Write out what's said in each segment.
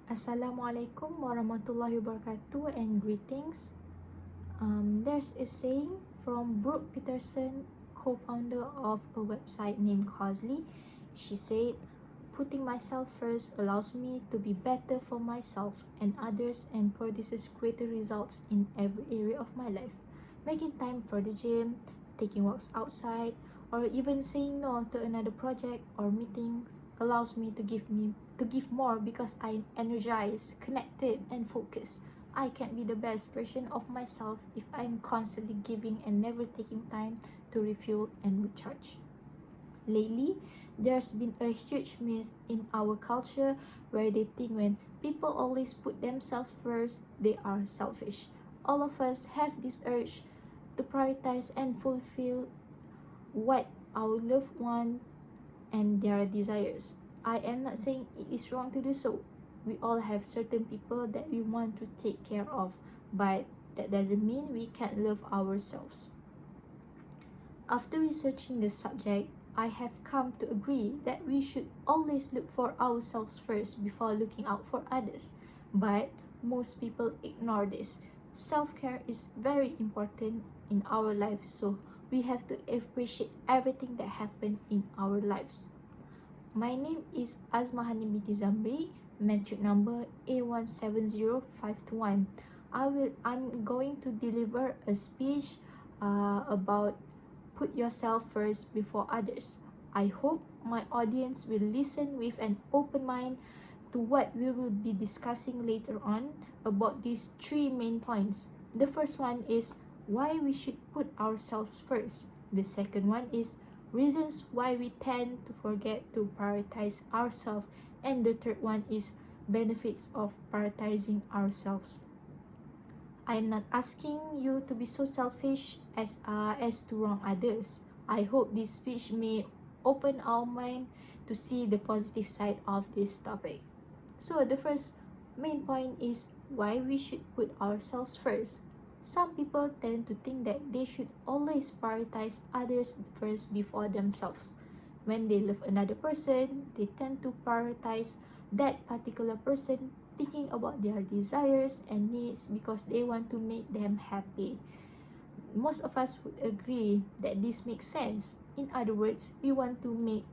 Assalamualaikum warahmatullahi wabarakatuh and greetings. There's a saying from Brooke Peterson, co-founder of a website named Causely. She said, "Putting myself first allows me to be better for myself and others and produces greater results in every area of my life. Making time for the gym, taking walks outside, or even saying no to another project or meetings allows me to give more because I'm energized, connected, and focused. I can't be the best version of myself if I'm constantly giving and never taking time to refuel and recharge." Lately, there's been a huge myth in our culture where they think when people always put themselves first, they are selfish. All of us have this urge to prioritize and fulfill what our loved one and their desires. I am not saying it is wrong to do so. We all have certain people that we want to take care of, but that doesn't mean we can't love ourselves. After researching the subject, I have come to agree that we should always look for ourselves first before looking out for others. But most people ignore this. Self-care is very important in our lives, so we have to appreciate everything that happened in our lives. My name is AZMAHANIM binti Zamri, metric number A170521. I'm going to deliver a speech about put yourself first before others. I hope my audience will listen with an open mind to what we will be discussing later on about these three main points. The first one is why we should put ourselves first. The second one is reasons why we tend to forget to prioritize ourselves. And the third one is benefits of prioritizing ourselves. I am not asking you to be so selfish as to wrong others. I hope this speech may open our mind to see the positive side of this topic. So the first main point is why we should put ourselves first. Some people tend to think that they should always prioritize others first before themselves. When they love another person, they tend to prioritize that particular person, thinking about their desires and needs because they want to make them happy. Most of us would agree that this makes sense. In other words, we want to make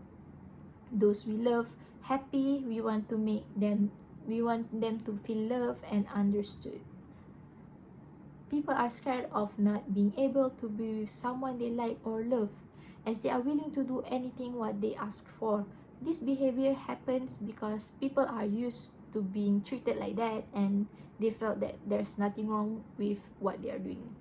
those we love happy. We want them to feel loved and understood. People are scared of not being able to be with someone they like or love, as they are willing to do anything what they ask for. This behavior happens because people are used to being treated like that and they felt that there's nothing wrong with what they are doing.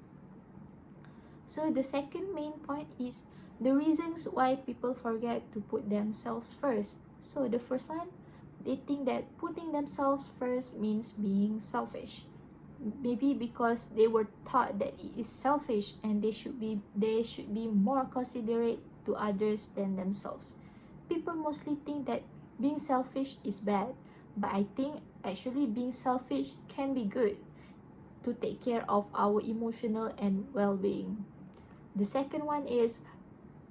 So the second main point is the reasons why people forget to put themselves first. So the first one, they think that putting themselves first means being selfish. Maybe because they were taught that it is selfish and they should be more considerate to others than themselves. People mostly think that being selfish is bad, but I think actually being selfish can be good to take care of our emotional and well-being. The second one is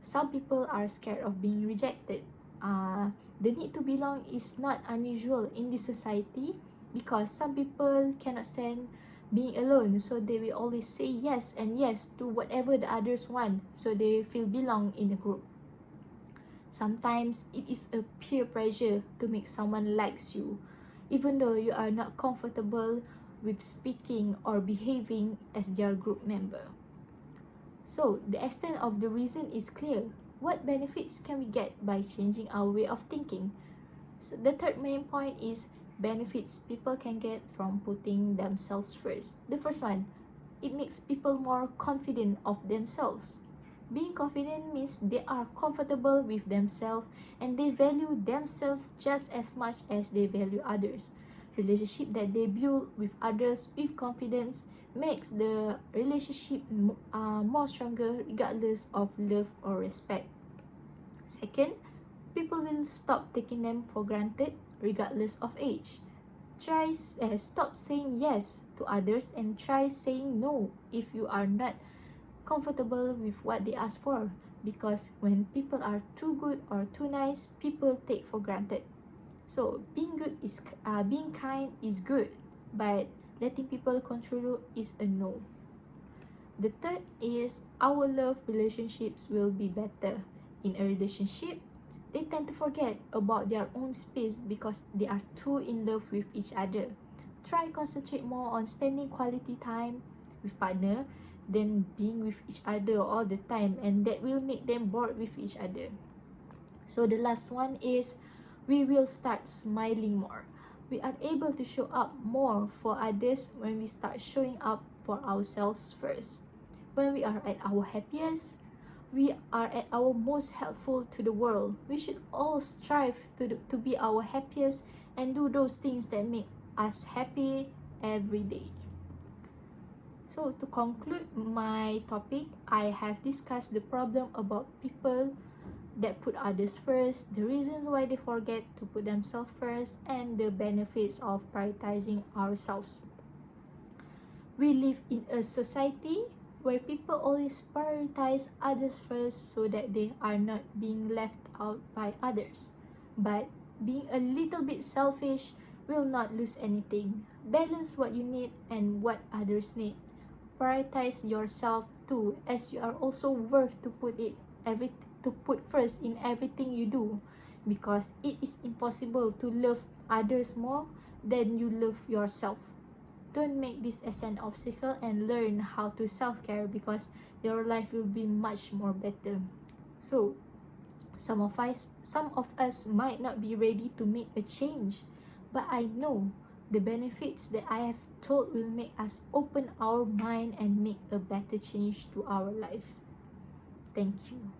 some people are scared of being rejected. The need to belong is not unusual in this society because some people cannot stand being alone, so they will always say yes and yes to whatever the others want, so they feel belong in a group. Sometimes it is a peer pressure to make someone likes you, even though you are not comfortable with speaking or behaving as their group member. So the extent of the reason is clear. What benefits can we get by changing our way of thinking? So the third main point is benefits people can get from putting themselves first. The first one, it makes people more confident of themselves. Being confident means they are comfortable with themselves and they value themselves just as much as they value others. Relationship that they build with others with confidence makes the relationship more stronger regardless of love or respect. Second, people will stop taking them for granted regardless of age. Stop saying yes to others and try saying no if you are not comfortable with what they ask for, because when people are too good or too nice, people take for granted. So being kind is good, but letting people control you is a no. The third is our love relationships will be better. In a relationship, they tend to forget about their own space because they are too in love with each other. Try concentrate more on spending quality time with partner than being with each other all the time, and that will make them bored with each other. So the last one is we will start smiling more. We are able to show up more for others when we start showing up for ourselves first. When we are at our happiest, we are at our most helpful to the world. We should all strive to be our happiest and do those things that make us happy every day. So to conclude my topic, I have discussed the problem about people that put others first, the reasons why they forget to put themselves first, and the benefits of prioritizing ourselves. We live in a society where people always prioritize others first so that they are not being left out by others. But being a little bit selfish will not lose anything. Balance what you need and what others need. Prioritize yourself too, as you are also worth to put first in everything you do, because it is impossible to love others more than you love yourself. Don't make this as an obstacle and learn how to self-care, because your life will be much more better. So some of us might not be ready to make a change, but I know the benefits that I have told will make us open our mind and make a better change to our lives. Thank you.